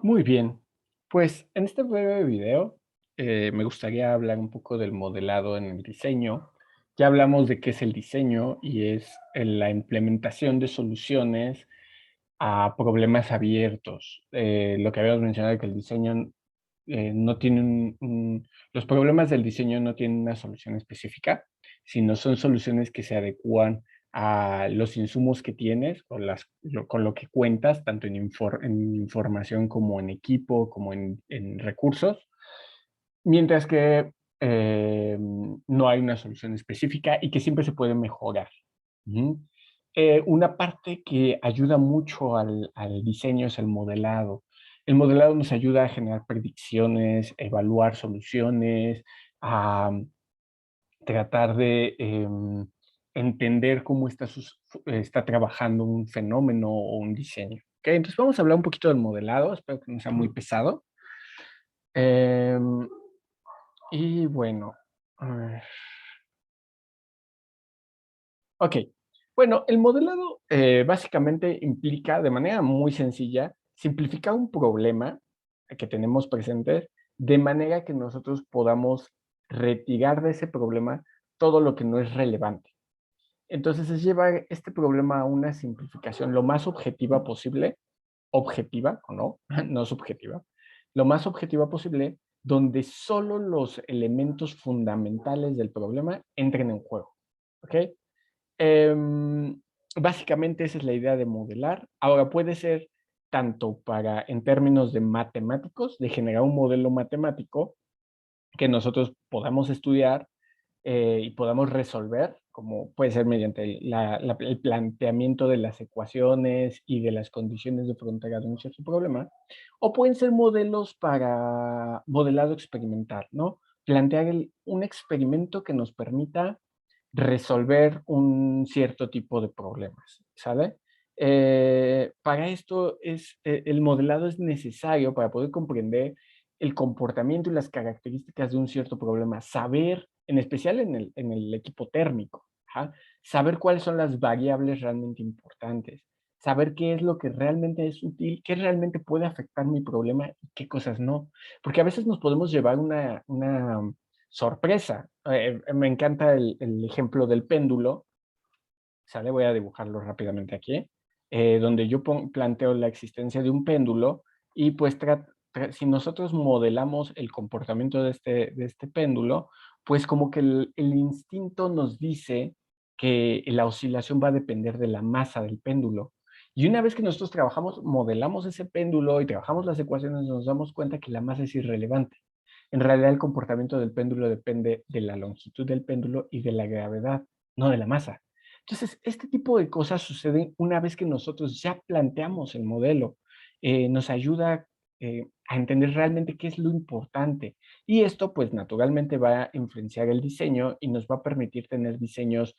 Muy bien. Pues en este breve video me gustaría hablar un poco del modelado en el diseño. Ya hablamos de qué es el diseño y es la implementación de soluciones a problemas abiertos. Lo que habíamos mencionado que el diseño no tiene los problemas del diseño no tienen una solución específica, sino son soluciones que se adecúan a los insumos que tienes o con lo que cuentas, tanto en información como en equipo, como en recursos, mientras que no hay una solución específica y que siempre se puede mejorar. Ujú. Una parte que ayuda mucho al diseño es el modelado. El modelado nos ayuda a generar predicciones, evaluar soluciones, a tratar de entender cómo está trabajando un fenómeno o un diseño. ¿Ok? Entonces vamos a hablar un poquito del modelado, espero que no sea muy pesado. Em, y bueno, a ver. Ok, bueno, el modelado básicamente implica de manera muy sencilla simplificar un problema que tenemos presente de manera que nosotros podamos retirar de ese problema todo lo que no es relevante. Entonces es llevar este problema a una simplificación lo más objetiva posible, objetiva o no, no subjetiva, lo más objetiva posible, donde solo los elementos fundamentales del problema entren en juego. ¿Ok? Em, Básicamente esa es la idea de modelar. Ahora puede ser tanto para, en términos de matemáticos, de generar un modelo matemático que nosotros podamos estudiar y podamos resolver, como puede ser mediante el planteamiento de las ecuaciones y de las condiciones de frontera de un cierto problema, o pueden ser modelos para modelado experimental, ¿no? Plantear un experimento que nos permita resolver un cierto tipo de problemas, ¿sale? Para esto el modelado es necesario para poder comprender el comportamiento y las características de un cierto problema, saber, en especial en el equipo térmico, ajá, saber cuáles son las variables realmente importantes, saber qué es lo que realmente es útil, qué realmente puede afectar mi problema y qué cosas no. Porque a veces nos podemos llevar una sorpresa. Me encanta el ejemplo del péndulo, ¿sale? Voy a dibujarlo rápidamente aquí, donde yo planteo la existencia de un péndulo y pues si nosotros modelamos el comportamiento de este péndulo, pues como que el instinto nos dice que la oscilación va a depender de la masa del péndulo. Y una vez que nosotros trabajamos, modelamos ese péndulo y trabajamos las ecuaciones, nos damos cuenta que la masa es irrelevante. En realidad, el comportamiento del péndulo depende de la longitud del péndulo y de la gravedad, no de la masa. Entonces, este tipo de cosas suceden una vez que nosotros ya planteamos el modelo. Nos ayuda a entender realmente qué es lo importante. Y esto, pues, naturalmente va a influenciar el diseño y nos va a permitir tener diseños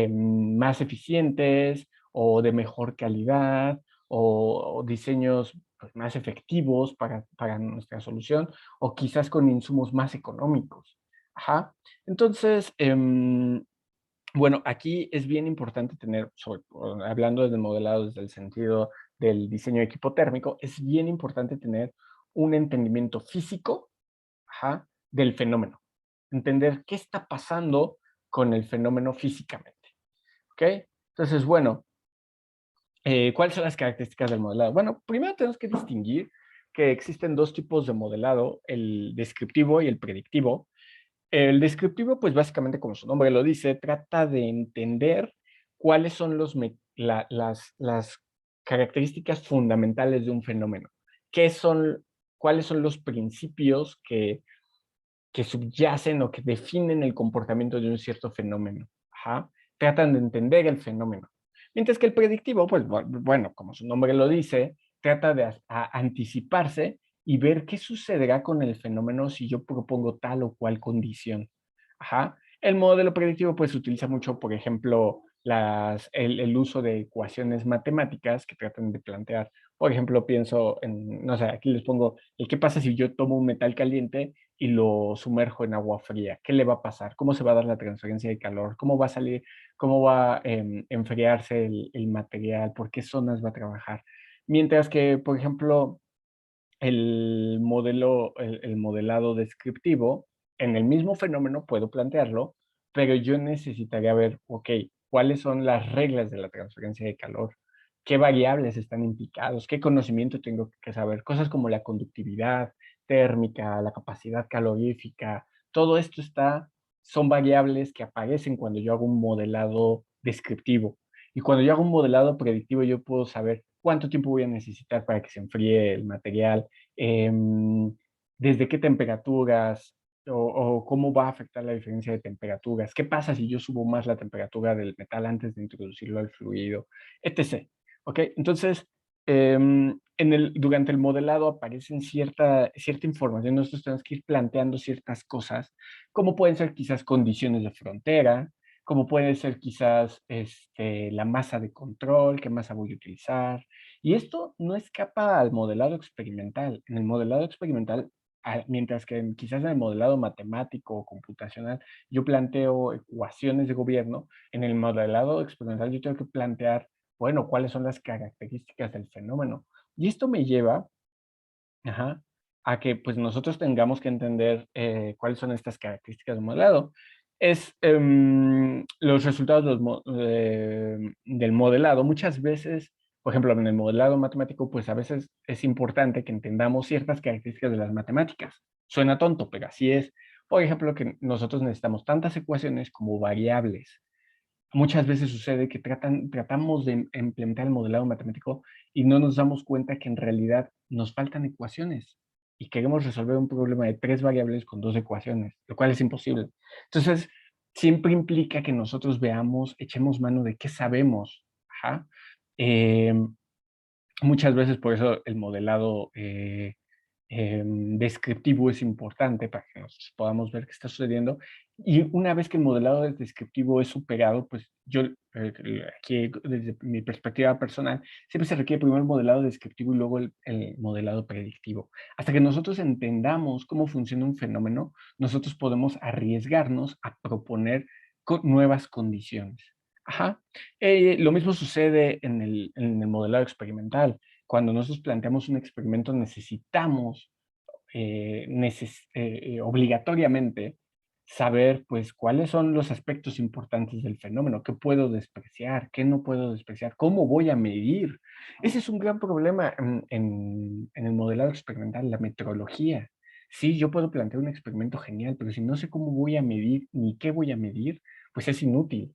más eficientes o de mejor calidad o diseños pues, más efectivos para nuestra solución o quizás con insumos más económicos. Ajá. Entonces, bueno, aquí es bien importante tener, hablando desde modelado, desde el sentido del diseño de equipo térmico, es bien importante tener un entendimiento físico, ajá, del fenómeno. Entender qué está pasando con el fenómeno físicamente, ¿ok? Entonces, bueno, ¿cuáles son las características del modelado? Bueno, primero tenemos que distinguir que existen dos tipos de modelado, el descriptivo y el predictivo. El descriptivo, pues básicamente como su nombre lo dice, trata de entender cuáles son las características fundamentales de un fenómeno. ¿Qué son, cuáles son los principios que subyacen o que definen el comportamiento de un cierto fenómeno? Ajá. Tratan de entender el fenómeno. Mientras que el predictivo, pues bueno, como su nombre lo dice, trata de anticiparse y ver qué sucederá con el fenómeno si yo propongo tal o cual condición. Ajá. El modelo predictivo pues se utiliza mucho, por ejemplo, el uso de ecuaciones matemáticas que tratan de plantear, por ejemplo, pienso en, no sé, aquí les pongo, el qué pasa si yo tomo un metal caliente y lo sumerjo en agua fría. ¿Qué le va a pasar? ¿Cómo se va a dar la transferencia de calor? ¿Cómo va a salir? ¿Cómo va a enfriarse el material? ¿Por qué zonas va a trabajar? Mientras que, por ejemplo, el modelado descriptivo, en el mismo fenómeno puedo plantearlo, pero yo necesitaría ver, ok, cuáles son las reglas de la transferencia de calor, qué variables están implicados, qué conocimiento tengo que saber, cosas como la conductividad térmica, la capacidad calorífica, todo esto son variables que aparecen cuando yo hago un modelado descriptivo. Y cuando yo hago un modelado predictivo, yo puedo saber cuánto tiempo voy a necesitar para que se enfríe el material, em, desde qué temperaturas o cómo va a afectar la diferencia de temperaturas, qué pasa si yo subo más la temperatura del metal antes de introducirlo al fluido, etc. ¿Ok? Entonces, durante el modelado aparecen cierta información, nosotros tenemos que ir planteando ciertas cosas, como pueden ser quizás condiciones de frontera, como puede ser quizás la masa de control, qué masa voy a utilizar. Y esto no escapa al modelado experimental. En el modelado experimental, mientras que quizás en el modelado matemático o computacional yo planteo ecuaciones de gobierno, en el modelado experimental yo tengo que plantear, bueno, cuáles son las características del fenómeno. Y esto me lleva, ajá, a que pues nosotros tengamos que entender cuáles son estas características del modelado. Los resultados del modelado. Muchas veces, por ejemplo, en el modelado matemático, pues a veces es importante que entendamos ciertas características de las matemáticas. Suena tonto, pero así es. Por ejemplo, que nosotros necesitamos tantas ecuaciones como variables. Muchas veces sucede que tratamos de implementar el modelado matemático y no nos damos cuenta que en realidad nos faltan ecuaciones y queremos resolver un problema de 3 variables con 2 ecuaciones, lo cual es imposible. Entonces, siempre implica que nosotros veamos, echemos mano de qué sabemos. Ajá. Em, Muchas veces por eso el modelado descriptivo es importante para que nosotros podamos ver qué está sucediendo. Y una vez que el modelado descriptivo es superado, pues yo, aquí desde mi perspectiva personal, siempre se requiere primero el modelado descriptivo y luego el modelado predictivo. Hasta que nosotros entendamos cómo funciona un fenómeno, nosotros podemos arriesgarnos a proponer nuevas condiciones. Ajá. Lo mismo sucede en el modelado experimental. Cuando nosotros planteamos un experimento, necesitamos obligatoriamente saber, pues, cuáles son los aspectos importantes del fenómeno, qué puedo despreciar, qué no puedo despreciar, cómo voy a medir. Ese es un gran problema en el modelado experimental, la metrología. Sí, yo puedo plantear un experimento genial, pero si no sé cómo voy a medir ni qué voy a medir, pues es inútil.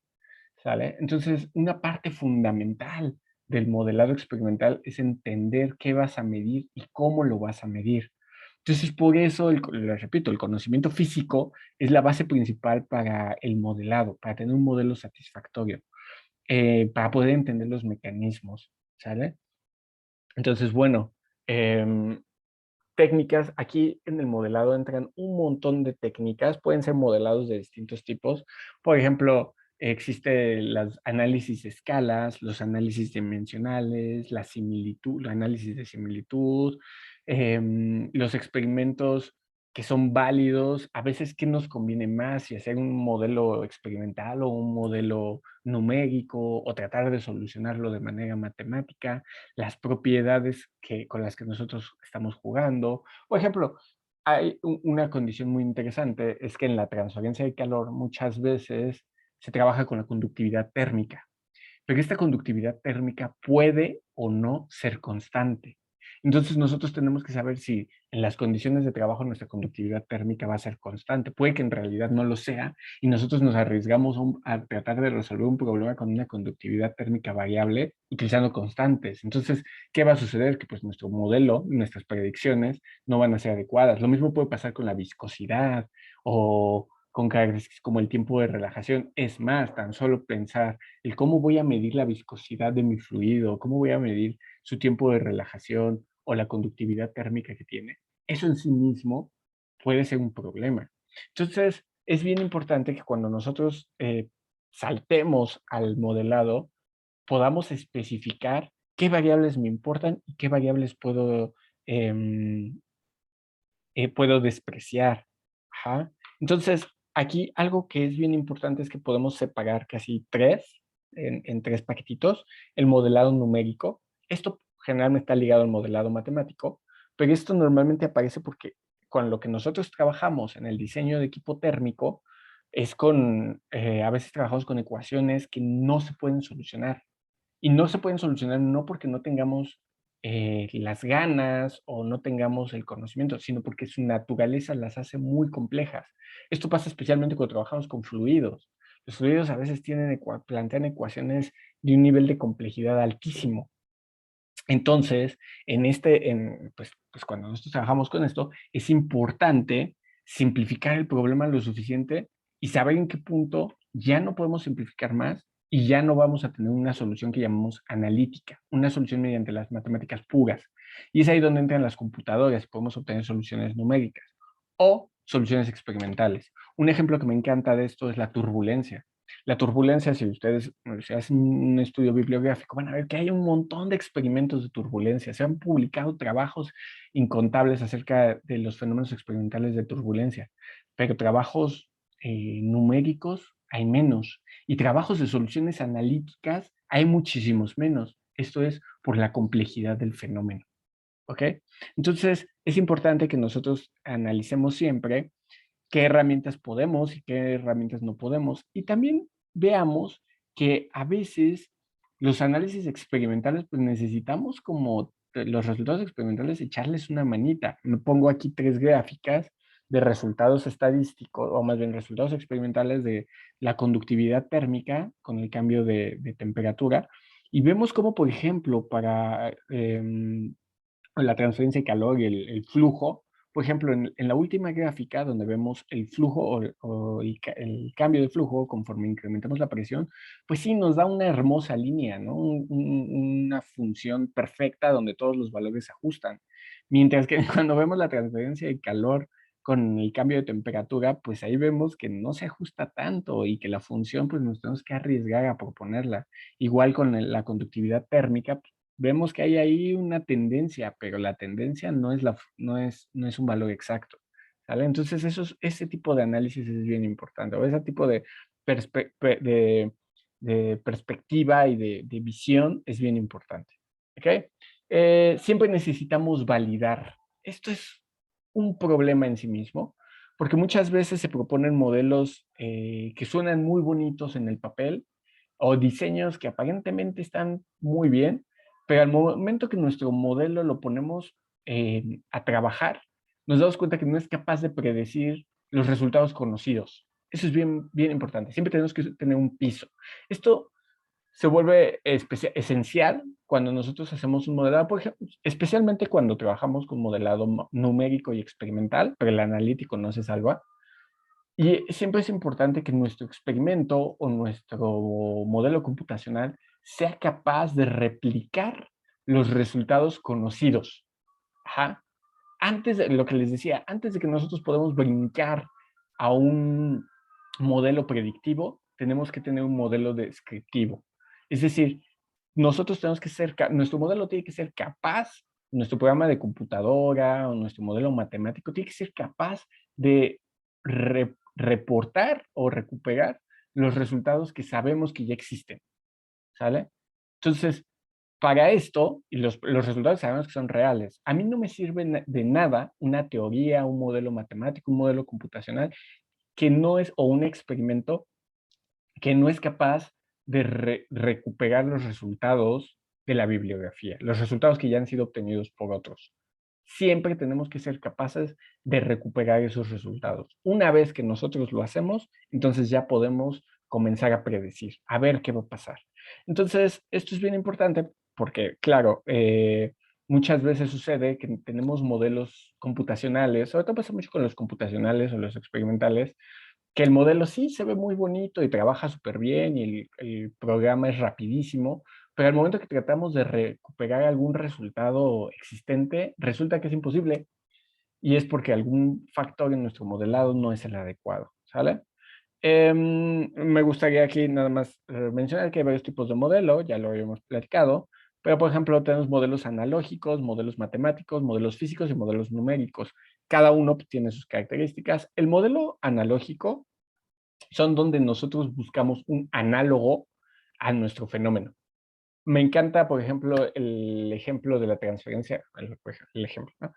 ¿Sale? Entonces, una parte fundamental del modelado experimental es entender qué vas a medir y cómo lo vas a medir. Entonces, por eso, les repito, el conocimiento físico es la base principal para el modelado, para tener un modelo satisfactorio, para poder entender los mecanismos, ¿sale? Entonces, bueno, em, técnicas, aquí en el modelado entran un montón de técnicas, pueden ser modelados de distintos tipos. Por ejemplo, existe los análisis de escalas, los análisis dimensionales, la similitud, el análisis de similitud, los experimentos que son válidos, a veces qué nos conviene más, si hacer un modelo experimental o un modelo numérico o tratar de solucionarlo de manera matemática, las propiedades con las que nosotros estamos jugando. Por ejemplo, hay una condición muy interesante, es que en la transferencia de calor muchas veces se trabaja con la conductividad térmica, pero esta conductividad térmica puede o no ser constante. Entonces nosotros tenemos que saber si en las condiciones de trabajo nuestra conductividad térmica va a ser constante. Puede que en realidad no lo sea y nosotros nos arriesgamos a tratar de resolver un problema con una conductividad térmica variable utilizando constantes. Entonces, ¿qué va a suceder? Que pues nuestro modelo, nuestras predicciones no van a ser adecuadas. Lo mismo puede pasar con la viscosidad o con características como el tiempo de relajación. Es más, tan solo pensar el cómo voy a medir la viscosidad de mi fluido, cómo voy a medir su tiempo de relajación o la conductividad térmica que tiene. Eso en sí mismo puede ser un problema. Entonces, es bien importante que cuando nosotros saltemos al modelado, podamos especificar qué variables me importan y qué variables em, puedo despreciar. Ajá. Entonces, aquí algo que es bien importante es que podemos separar casi tres, en tres paquetitos, el modelado numérico. Esto generalmente está ligado al modelado matemático, pero esto normalmente aparece porque con lo que nosotros trabajamos en el diseño de equipo térmico es a veces trabajamos con ecuaciones que no se pueden solucionar. Y no se pueden solucionar no porque no tengamos las ganas o no tengamos el conocimiento, sino porque su naturaleza las hace muy complejas. Esto pasa especialmente cuando trabajamos con fluidos. Los fluidos a veces plantean ecuaciones de un nivel de complejidad altísimo. Entonces, pues cuando nosotros trabajamos con esto, es importante simplificar el problema lo suficiente y saber en qué punto ya no podemos simplificar más y ya no vamos a tener una solución que llamamos analítica, una solución mediante las matemáticas puras. Y es ahí donde entran las computadoras y podemos obtener soluciones numéricas o soluciones experimentales. Un ejemplo que me encanta de esto es la turbulencia. La turbulencia, si ustedes si hacen un estudio bibliográfico, van a ver que hay un montón de experimentos de turbulencia. Se han publicado trabajos incontables acerca de los fenómenos experimentales de turbulencia, pero trabajos numéricos hay menos y trabajos de soluciones analíticas hay muchísimos menos. Esto es por la complejidad del fenómeno. ¿Ok? Entonces, es importante que nosotros analicemos siempre qué herramientas podemos y qué herramientas no podemos. Y también veamos que a veces los análisis experimentales, pues necesitamos como los resultados experimentales echarles una manita. Me pongo aquí 3 gráficas de resultados estadísticos, o más bien resultados experimentales de la conductividad térmica con el cambio de temperatura. Y vemos cómo, por ejemplo, para la transferencia de calor y el flujo. Por ejemplo, en la última gráfica donde vemos el flujo o el cambio de flujo conforme incrementamos la presión, pues sí nos da una hermosa línea, ¿no? Una función perfecta donde todos los valores se ajustan. Mientras que cuando vemos la transferencia de calor con el cambio de temperatura, pues ahí vemos que no se ajusta tanto y que la función pues nos tenemos que arriesgar a proponerla. Igual con la conductividad térmica, vemos que hay ahí una tendencia, pero la tendencia no es un valor exacto, ¿sale? Entonces, ese tipo de análisis es bien importante, o ese tipo de, perspe- pe- de perspectiva y de visión es bien importante, ¿ok? Siempre necesitamos validar. Esto es un problema en sí mismo, porque muchas veces se proponen modelos que suenan muy bonitos en el papel, o diseños que aparentemente están muy bien, pero al momento que nuestro modelo lo ponemos a trabajar, nos damos cuenta que no es capaz de predecir los resultados conocidos. Eso es bien, bien importante. Siempre tenemos que tener un piso. Esto se vuelve esencial cuando nosotros hacemos un modelado, por ejemplo, especialmente cuando trabajamos con modelado numérico y experimental, pero el analítico no se salva. Y siempre es importante que nuestro experimento o nuestro modelo computacional sea capaz de replicar los resultados conocidos. Ajá. Antes de lo que les decía, antes de que nosotros podamos brincar a un modelo predictivo, tenemos que tener un modelo descriptivo. Es decir, nosotros tenemos que nuestro modelo tiene que ser capaz, nuestro programa de computadora o nuestro modelo matemático tiene que ser capaz de reportar o recuperar los resultados que sabemos que ya existen, ¿sale? Entonces, para esto, y los resultados sabemos que son reales, a mí no me sirve de nada una teoría, un modelo matemático, un modelo computacional que no es, o un experimento que no es capaz de recuperar los resultados de la bibliografía, los resultados que ya han sido obtenidos por otros. Siempre tenemos que ser capaces de recuperar esos resultados. Una vez que nosotros lo hacemos, entonces ya podemos comenzar a predecir, a ver qué va a pasar. Entonces, esto es bien importante porque, claro, muchas veces sucede que tenemos modelos computacionales, sobre todo pasa mucho con los computacionales o los experimentales, que el modelo sí se ve muy bonito y trabaja súper bien y el programa es rapidísimo, pero al momento que tratamos de recuperar algún resultado existente, resulta que es imposible y es porque algún factor en nuestro modelado no es el adecuado, ¿sale? Me gustaría aquí nada más mencionar que hay varios tipos de modelo, ya lo habíamos platicado, pero por ejemplo tenemos modelos analógicos, modelos matemáticos, modelos físicos y modelos numéricos. Cada uno tiene sus características. El modelo analógico son donde nosotros buscamos un análogo a nuestro fenómeno. Me encanta, por ejemplo, el ejemplo de la transferencia, el ejemplo, ¿no?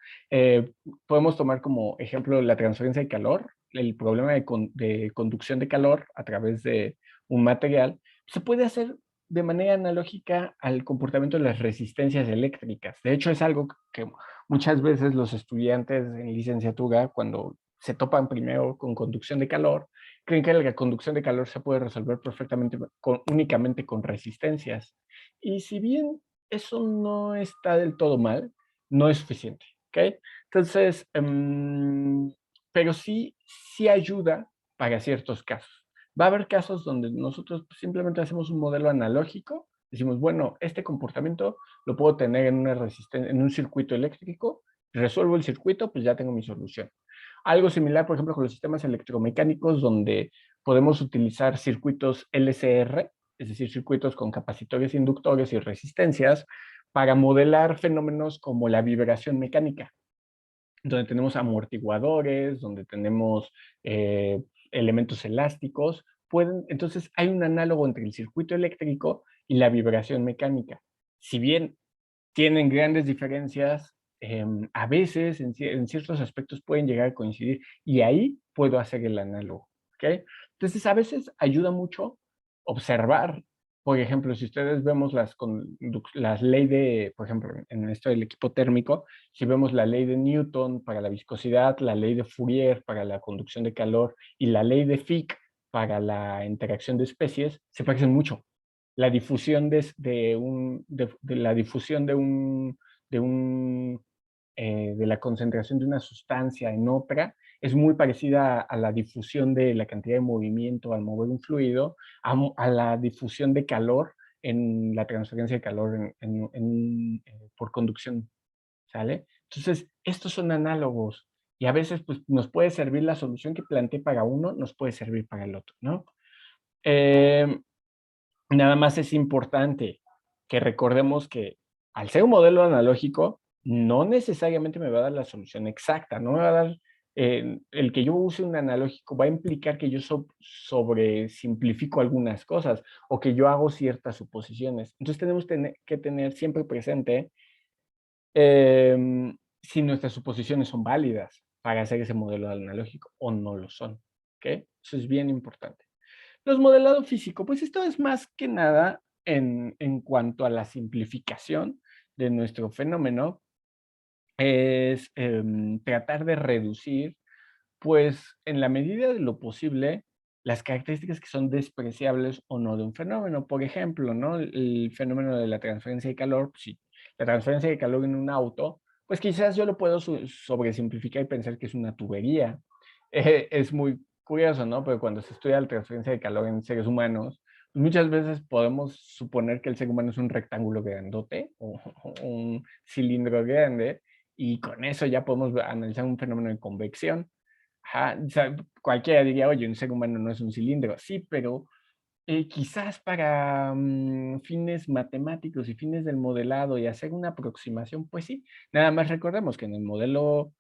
Podemos tomar como ejemplo la transferencia de calor, el problema de conducción de calor a través de un material. Se puede hacer de manera analógica al comportamiento de las resistencias eléctricas. De hecho, es algo que muchas veces los estudiantes en licenciatura, cuando se topan primero con conducción de calor, creen que la conducción de calor se puede resolver perfectamente únicamente con resistencias. Y si bien eso no está del todo mal, no es suficiente, ¿ok? Entonces, pero sí ayuda para ciertos casos. Va a haber casos donde nosotros simplemente hacemos un modelo analógico, decimos, bueno, este comportamiento lo puedo tener en una resistencia, en un circuito eléctrico, resuelvo el circuito, pues ya tengo mi solución. Algo similar, por ejemplo, con los sistemas electromecánicos, donde podemos utilizar circuitos LCR, es decir, circuitos con capacitores, inductores y resistencias, para modelar fenómenos como la vibración mecánica, donde tenemos amortiguadores, donde tenemos elementos elásticos. Entonces, hay un análogo entre el circuito eléctrico y la vibración mecánica. Si bien tienen grandes diferencias, a veces en ciertos aspectos pueden llegar a coincidir y ahí puedo hacer el análogo, ¿ok? Entonces, a veces ayuda mucho observar, por ejemplo, si ustedes vemos las leyes de, por ejemplo, en esto del equipo térmico, si vemos la ley de Newton para la viscosidad, la ley de Fourier para la conducción de calor y la ley de Fick para la interacción de especies, se parecen mucho. La difusión de la difusión de la concentración de una sustancia en otra es muy parecida a la difusión de la cantidad de movimiento al mover un fluido, a la difusión de calor en la transferencia de calor por conducción, ¿sale? Entonces, estos son análogos y a veces pues, nos puede servir la solución que planteé para uno, nos puede servir para el otro, ¿no? Eh, Nada más es importante que recordemos que al ser un modelo analógico, no necesariamente me va a dar la solución exacta, no me va a dar, el que yo use un analógico va a implicar que yo sobresimplifico algunas cosas o que yo hago ciertas suposiciones. Entonces tenemos que tener siempre presente si nuestras suposiciones son válidas para hacer ese modelo analógico o no lo son. ¿Ok? Eso es bien importante. Los modelado físico, pues esto es más que nada en cuanto a la simplificación de nuestro fenómeno, es tratar de reducir, pues en la medida de lo posible, las características que son despreciables o no de un fenómeno. Por ejemplo, ¿no? El fenómeno de la transferencia de calor, pues, sí, la transferencia de calor en un auto, pues quizás yo lo puedo sobresimplificar y pensar que es una tubería. Es muy curioso, ¿no? Pero cuando se estudia la transferencia de calor en seres humanos, pues muchas veces podemos suponer que el ser humano es un rectángulo grandote o un cilindro grande y con eso ya podemos analizar un fenómeno de convección. Ajá, o sea, cualquiera diría, oye, un ser humano no es un cilindro. Sí, pero quizás para fines matemáticos y fines del modelado y hacer una aproximación, pues sí. Nada más recordemos que en el modelo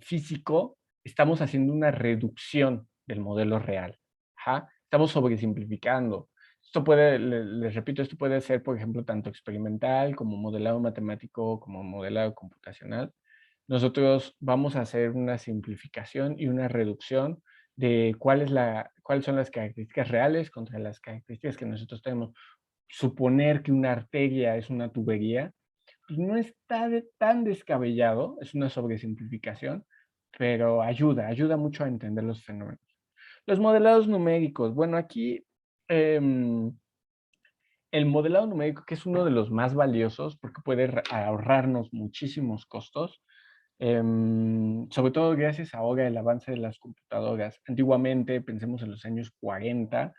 físico estamos haciendo una reducción del modelo real. Ajá, estamos sobresimplificando. Esto puede, les repito, esto puede ser, por ejemplo, tanto experimental como modelado matemático, como modelado computacional. Nosotros vamos a hacer una simplificación y una reducción de cuáles son las características reales contra las características que nosotros tenemos. Suponer que una arteria es una tubería, pues no está tan descabellado, es una sobresimplificación, pero ayuda mucho a entender los fenómenos. Los modelados numéricos, bueno, aquí em, el modelado numérico, que es uno de los más valiosos porque puede ahorrarnos muchísimos costos, sobre todo gracias ahora al avance de las computadoras. Antiguamente, pensemos en los años 40,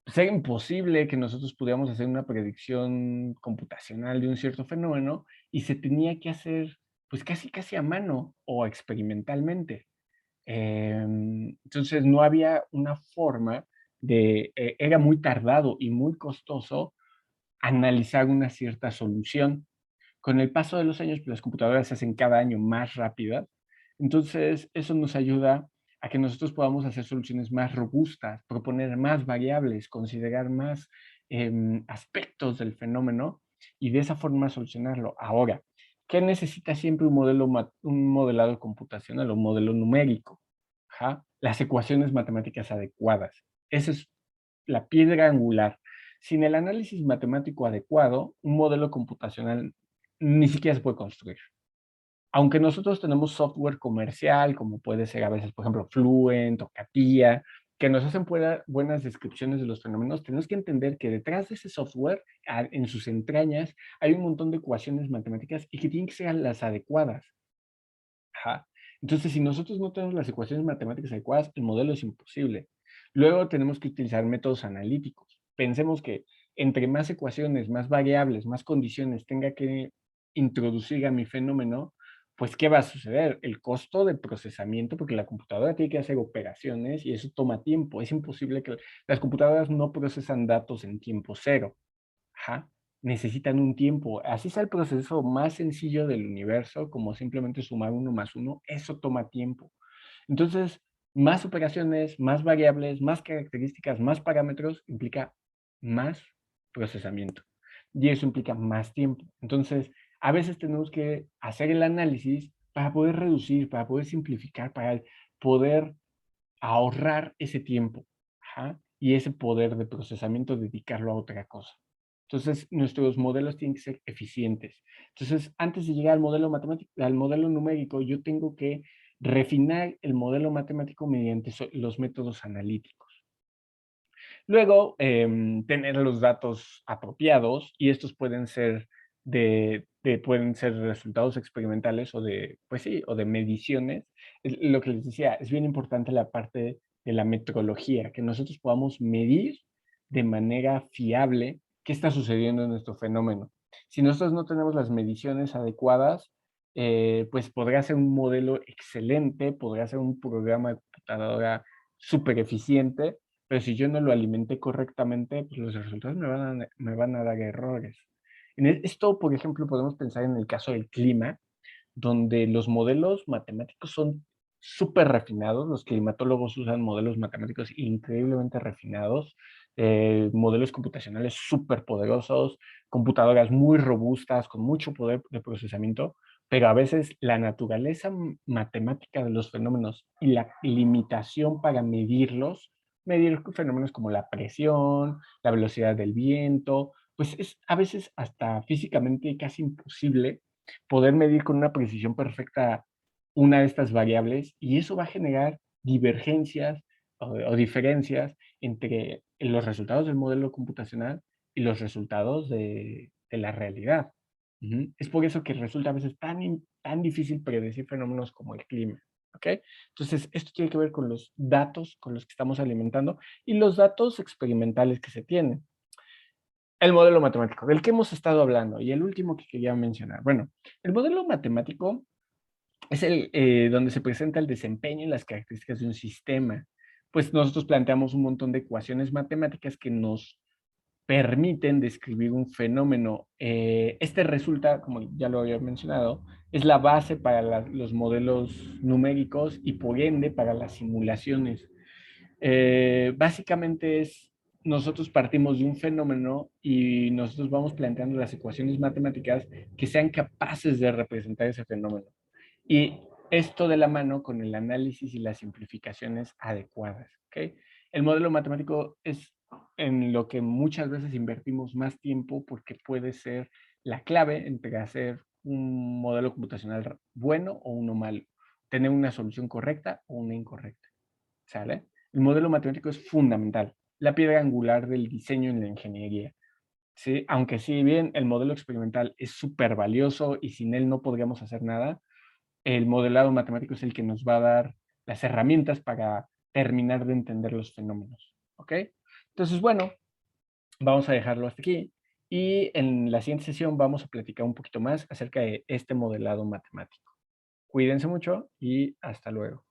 pues era imposible que nosotros pudiéramos hacer una predicción computacional de un cierto fenómeno y se tenía que hacer pues casi a mano o experimentalmente. Entonces no había una forma era muy tardado y muy costoso analizar una cierta solución. Con el paso de los años, pues, las computadoras se hacen cada año más rápidas. Entonces, eso nos ayuda a que nosotros podamos hacer soluciones más robustas, proponer más variables, considerar más aspectos del fenómeno y de esa forma solucionarlo. Ahora, ¿qué necesita siempre un modelo, un modelado computacional o un modelo numérico? Ajá, las ecuaciones matemáticas adecuadas. Esa es la piedra angular. Sin el análisis matemático adecuado, un modelo computacional ni siquiera se puede construir. Aunque nosotros tenemos software comercial, como puede ser a veces, por ejemplo, Fluent o CATIA, que nos hacen buenas descripciones de los fenómenos, tenemos que entender que detrás de ese software, en sus entrañas, hay un montón de ecuaciones matemáticas y que tienen que ser las adecuadas. Ajá. Entonces, si nosotros no tenemos las ecuaciones matemáticas adecuadas, el modelo es imposible. Luego tenemos que utilizar métodos analíticos. Pensemos que entre más ecuaciones, más variables, más condiciones tenga que introducir a mi fenómeno, pues, ¿qué va a suceder? El costo de procesamiento, porque la computadora tiene que hacer operaciones y eso toma tiempo. Es imposible que las computadoras no procesan datos en tiempo cero. Ajá, necesitan un tiempo. Así sea el proceso más sencillo del universo, como simplemente sumar uno más uno, eso toma tiempo. Entonces, más operaciones, más variables, más características, más parámetros, implica más procesamiento. Y eso implica más tiempo. Entonces, a veces tenemos que hacer el análisis para poder reducir, para poder simplificar, para poder ahorrar ese tiempo, ajá, y ese poder de procesamiento, dedicarlo a otra cosa. Entonces, nuestros modelos tienen que ser eficientes. Entonces, antes de llegar al modelo matemático, al modelo numérico, yo tengo que refinar el modelo matemático mediante los métodos analíticos. Luego, tener los datos apropiados y estos pueden ser pueden ser resultados experimentales o de, pues sí, o de mediciones. Lo que les decía, es bien importante la parte de la metrología, que nosotros podamos medir de manera fiable qué está sucediendo en nuestro fenómeno. Si nosotros no tenemos las mediciones adecuadas, pues podrá ser un modelo excelente, podrá ser un programa de computadora súper eficiente, pero si yo no lo alimenté correctamente, pues los resultados me van a dar errores. Esto, por ejemplo, podemos pensar en el caso del clima, donde los modelos matemáticos son súper refinados. Los climatólogos usan modelos matemáticos increíblemente refinados, modelos computacionales súper poderosos, computadoras muy robustas, con mucho poder de procesamiento, pero a veces la naturaleza matemática de los fenómenos y la limitación para medirlos, medir fenómenos como la presión, la velocidad del viento, pues es a veces hasta físicamente casi imposible poder medir con una precisión perfecta una de estas variables y eso va a generar divergencias o diferencias entre los resultados del modelo computacional y los resultados de la realidad. Ujú. Es por eso que resulta a veces tan difícil predecir fenómenos como el clima. ¿Ok? Entonces, esto tiene que ver con los datos con los que estamos alimentando y los datos experimentales que se tienen. El modelo matemático, del que hemos estado hablando, y el último que quería mencionar. Bueno, el modelo matemático es el donde se presenta el desempeño y las características de un sistema. Pues nosotros planteamos un montón de ecuaciones matemáticas que nos permiten describir un fenómeno. Este resulta, como ya lo había mencionado, es la base para los modelos numéricos y por ende para las simulaciones. Básicamente es, nosotros partimos de un fenómeno y nosotros vamos planteando las ecuaciones matemáticas que sean capaces de representar ese fenómeno. Y esto de la mano con el análisis y las simplificaciones adecuadas. ¿Ok? El modelo matemático es en lo que muchas veces invertimos más tiempo porque puede ser la clave entre hacer un modelo computacional bueno o uno malo, tener una solución correcta o una incorrecta. ¿Sale? El modelo matemático es fundamental, la piedra angular del diseño en la ingeniería. ¿Sí? Aunque si bien el modelo experimental es súper valioso y sin él no podríamos hacer nada, el modelado matemático es el que nos va a dar las herramientas para terminar de entender los fenómenos. ¿Ok? Entonces, bueno, vamos a dejarlo hasta aquí y en la siguiente sesión vamos a platicar un poquito más acerca de este modelado matemático. Cuídense mucho y hasta luego.